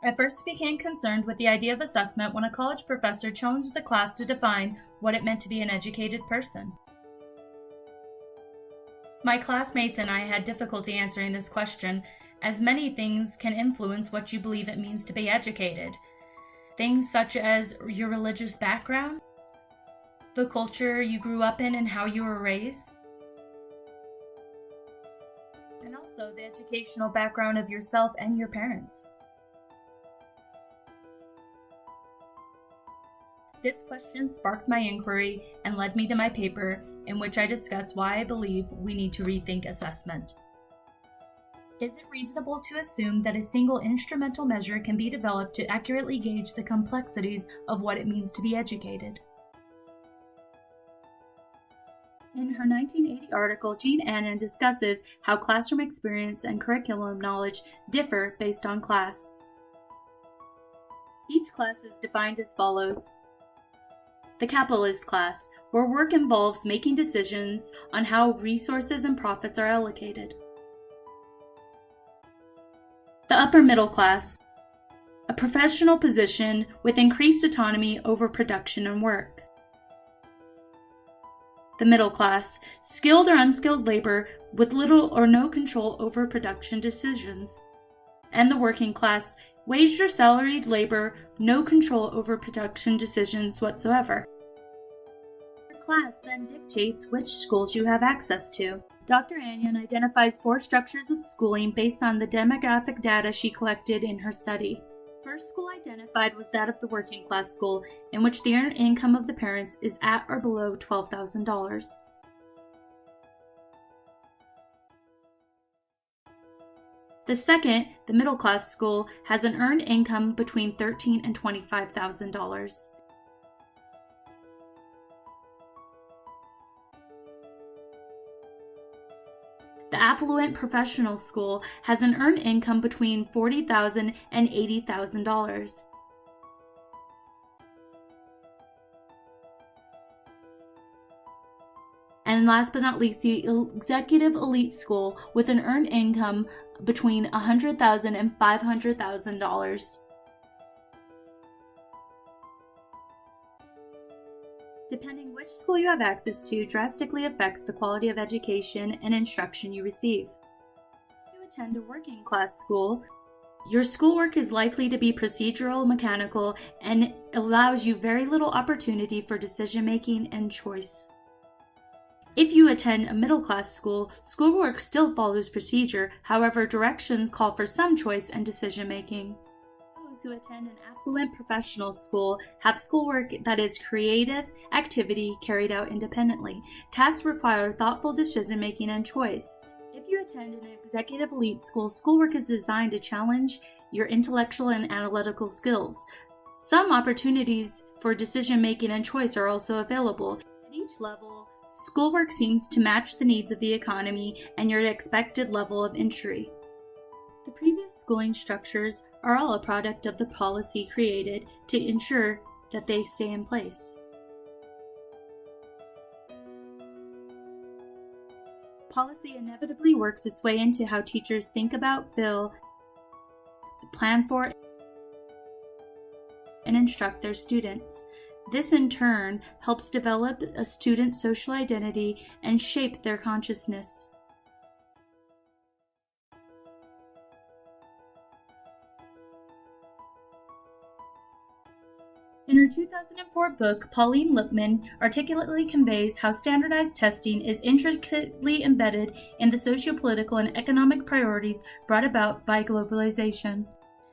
I first became concerned with the idea of assessment when a college professor challenged the class to define what it meant to be an educated person. My classmates and I had difficulty answering this question, as many things can influence what you believe it means to be educated. Things such as your religious background, the culture you grew up in and how you were raised, and also the educational background of yourself and your parents. This question sparked my inquiry and led me to my paper, in which I discuss why I believe we need to rethink assessment. Is it reasonable to assume that a single instrumental measure can be developed to accurately gauge the complexities of what it means to be educated? In her 1980 article, Jean Annan discusses how classroom experience and curriculum knowledge differ based on class. Each class is defined as follows. The capitalist class, where work involves making decisions on how resources and profits are allocated. The upper middle class, a professional position with increased autonomy over production and work. The middle class, skilled or unskilled labor with little or no control over production decisions. And the working class, waged or salaried labor, no control over production decisions whatsoever. Your class then dictates which schools you have access to. Dr. Annan identifies 4 structures of schooling based on the demographic data she collected in her study. First school identified was that of the working class school, in which the earned income of the parents is at or below $12,000. The second, the middle class school, has an earned income between $13,000 and $25,000. The affluent professional school has an earned income between $40,000 and $80,000. And last but not least, the executive elite school with an earned income between $100,000 and $500,000. Depending which school you have access to drastically affects the quality of education and instruction you receive. If you attend a working class school, your schoolwork is likely to be procedural, mechanical, and allows you very little opportunity for decision-making and choice. If you attend a middle-class school, schoolwork still follows procedure, however, directions call for some choice and decision-making. Those who attend an affluent professional school have schoolwork that is creative activity carried out independently. Tasks require thoughtful decision-making and choice. If you attend an executive elite school, schoolwork is designed to challenge your intellectual and analytical skills. Some opportunities for decision-making and choice are also available. At each level, schoolwork seems to match the needs of the economy and your expected level of entry. The previous schooling structures are all a product of the policy created to ensure that they stay in place. Policy inevitably works its way into how teachers think about, feel, plan for, and instruct their students. This in turn helps develop a student's social identity and shape their consciousness. In her 2004 book, Pauline Lipman articulately conveys how standardized testing is intricately embedded in the socio-political and economic priorities brought about by globalization.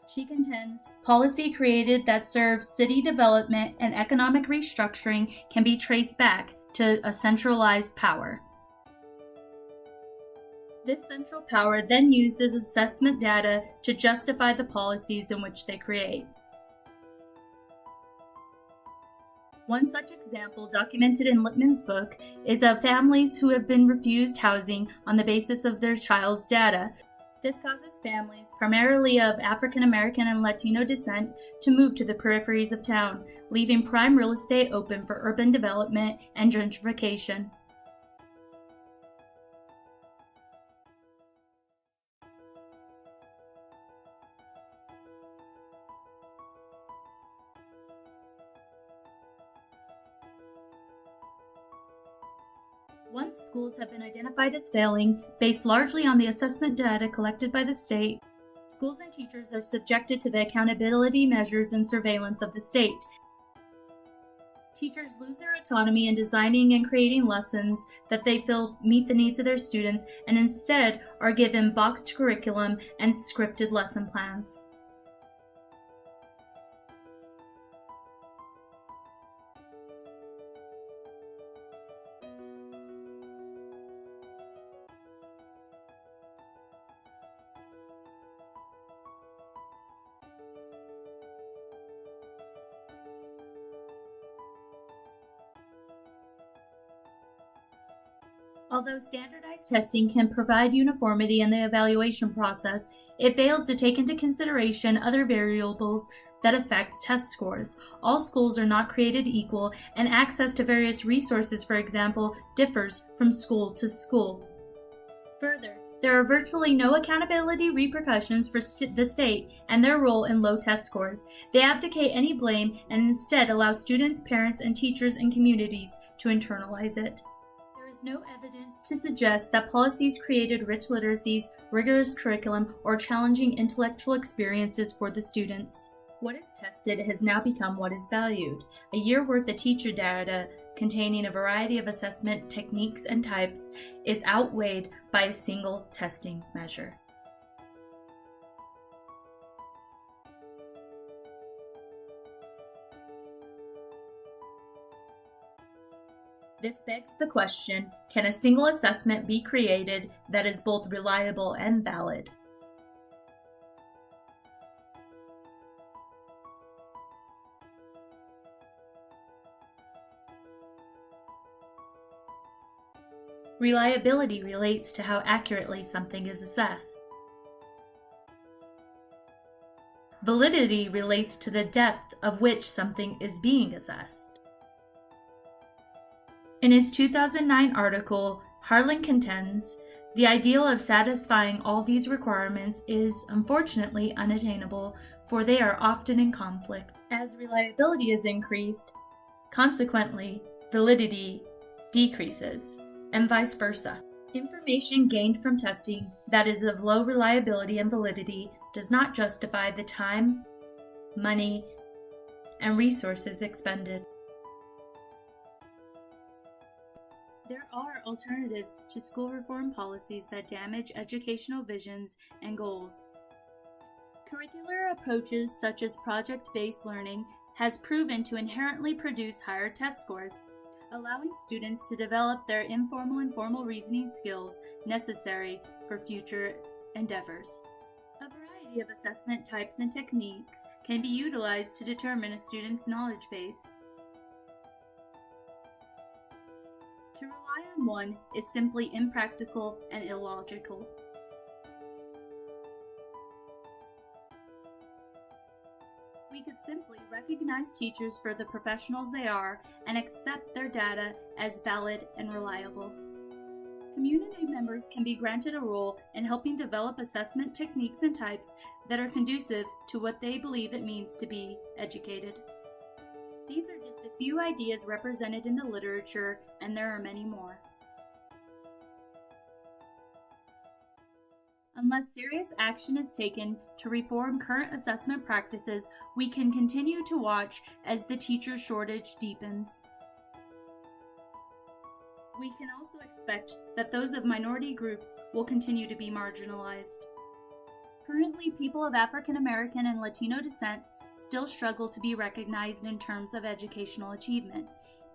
She contends policy created that serves city development and economic restructuring can be traced back to a centralized power. This central power then uses assessment data to justify the policies in which they create. One such example documented in Lipman's book is of families who have been refused housing on the basis of their child's data. This causes families, primarily of African American and Latino descent, to move to the peripheries of town, leaving prime real estate open for urban development and gentrification. Once schools have been identified as failing, based largely on the assessment data collected by the state, schools and teachers are subjected to the accountability measures and surveillance of the state. Teachers lose their autonomy in designing and creating lessons that they feel meet the needs of their students and instead are given boxed curriculum and scripted lesson plans. Although standardized testing can provide uniformity in the evaluation process, it fails to take into consideration other variables that affect test scores. All schools are not created equal, and access to various resources, for example, differs from school to school. Further, there are virtually no accountability repercussions for the state and their role in low test scores. They abdicate any blame and instead allow students, parents, and teachers and communities to internalize it. There is no evidence to suggest that policies created rich literacies, rigorous curriculum, or challenging intellectual experiences for the students. What is tested has now become what is valued. A year worth of teacher data containing a variety of assessment techniques and types is outweighed by a single testing measure. This begs the question, can a single assessment be created that is both reliable and valid? Reliability relates to how accurately something is assessed. Validity relates to the depth of which something is being assessed. In his 2009 article, Harlan contends, the ideal of satisfying all these requirements is, unfortunately, unattainable, for they are often in conflict. As reliability is increased, consequently, validity decreases, and vice versa. Information gained from testing that is of low reliability and validity does not justify the time, money, and resources expended. There are alternatives to school reform policies that damage educational visions and goals. Curricular approaches such as project-based learning has proven to inherently produce higher test scores, allowing students to develop their informal and formal reasoning skills necessary for future endeavors. A variety of assessment types and techniques can be utilized to determine a student's knowledge base. To rely on one is simply impractical and illogical. We could simply recognize teachers for the professionals they are and accept their data as valid and reliable. Community members can be granted a role in helping develop assessment techniques and types that are conducive to what they believe it means to be educated. These are just a few ideas represented in the literature, and there are many more. Unless serious action is taken to reform current assessment practices, we can continue to watch as the teacher shortage deepens. We can also expect that those of minority groups will continue to be marginalized. Currently, people of African American and Latino descent still struggle to be recognized in terms of educational achievement.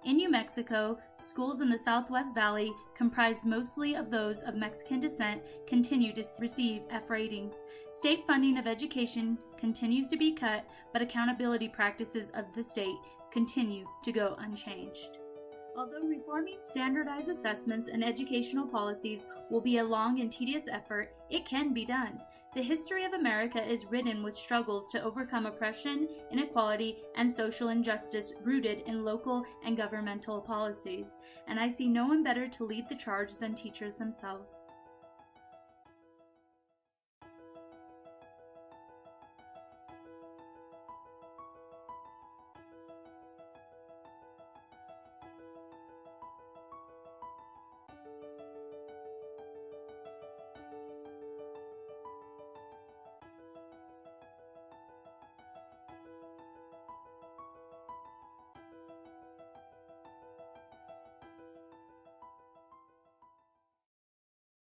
In New Mexico, schools in the Southwest Valley, comprised mostly of those of Mexican descent, continue to receive F ratings. State funding of education continues to be cut, but accountability practices of the state continue to go unchanged. Although reforming standardized assessments and educational policies will be a long and tedious effort, it can be done. The history of America is ridden with struggles to overcome oppression, inequality, and social injustice rooted in local and governmental policies, and I see no one better to lead the charge than teachers themselves.